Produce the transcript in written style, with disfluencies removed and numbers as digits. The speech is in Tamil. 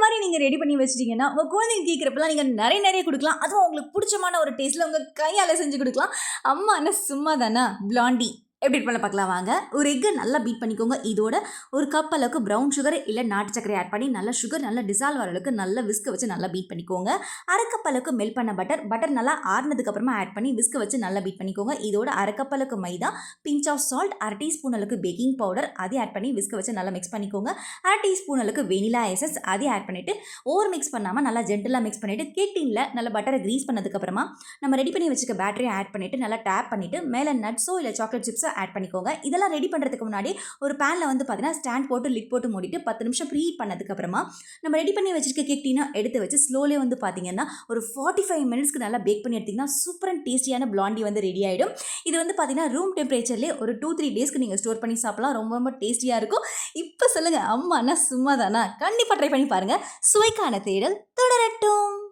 மாதிரி நீங்கள் ரெடி பண்ணி வச்சிட்டிங்கன்னா உங்கள் குழந்தைங்க கேட்குறப்பெல்லாம் நீங்கள் நிறைய கொடுக்கலாம். அதுவும் உங்களுக்கு பிடிச்சமான ஒரு டேஸ்ட்டில் உங்கள் கையால் செஞ்சு கொடுக்கலாம். அம்மா என்ன சும்மா தானே பிளாண்டி எப்படி பண்ண பார்க்கலாம் வாங்க. ஒரு எக்கை நல்லா பீட் பண்ணிக்கோங்க. இதோட ஒரு கப் அளவுக்கு ப்ரௌன் சுகர் இல்லை நாட்டு சக்கரை ஆட் பண்ணி நல்லா சுகர் நல்லா டிசால்வ் ஆகிற அளவுக்கு நல்லா விஸ்க வச்சு நல்லா பீட் பண்ணிக்கோங்க. அரை கப் அளவுக்கு மெல்ட் பண்ண பட்டர் நல்லா ஆறுனதுக்கு அப்புறமா ஆட் பண்ணி விஸ்க வச்சு நல்லா பீட் பண்ணிக்கோங்க. இதோட அரை கப் அளவுக்கு மைதா, பிஞ்ச் ஆஃப் சால்ட், அரை டீஸ்பூன் அளவுக்கு பேக்கிங் பவுடர் அதையும் ஆட் பண்ணி விஸ்க வச்சு நல்லா மிக்ஸ் பண்ணிக்கோங்க. அரை டீஸ்பூன் அளவுக்கு வெனிலா எசன்ஸ் அதையும் ஆட் பண்ணிவிட்டு ஓவர் மிக்ஸ் பண்ணாமல் நல்லா ஜென்டலாக மிக்ஸ் பண்ணிவிட்டு கேட்டிங்கில் நல்லா பட்டரை க்ரீஸ் பண்ணதுக்கப்புறமா நம்ம ரெடி பண்ணி வச்சுக்க பேட்டரியை ஆட் பண்ணிவிட்டு நல்லா டேப் பண்ணிவிட்டு மேலே நட்ஸோ இல்லை சாக்லேட் சிப்ஸோ ஆட் பண்ணிக்கோங்க. இதெல்லாம் ரெடி பண்ணுறதுக்கு முன்னாடி ஒரு பேனில் வந்து பார்த்தீங்கன்னா ஸ்டாண்ட் போட்டு லிட் போட்டு மூடிட்டு 10 நிமிஷம் ப்ரீ ஹீட் பண்ணதுக்கப்புறமா நம்ம ரெடி பண்ணி வச்சிருக்க கேக் டீனை எடுத்து வச்சு ஸ்லோலே வந்து பார்த்தீங்கன்னா ஒரு 45 மினிட்ஸ்க்கு நல்லா பேக் பண்ணி எடுத்திங்கன்னா சூப்பர் அண்ட் டேஸ்டியான பிளாண்டி வந்து ரெடி ஆகிடும். இது வந்து பார்த்தீங்கன்னா ரூம் டெம்பரேச்சர்லேயே ஒரு 2-3 டேஸ்க்கு நீங்கள் ஸ்டோர் பண்ணி சாப்பிடலாம். ரொம்ப டேஸ்டியாக இருக்கும். இப்போ சொல்லுங்கள், அம்மானா சும்மா தானா? கண்டிப்பாக ட்ரை பண்ணி பாருங்கள். சுவைக்கான தேடல் தொடரட்டும்.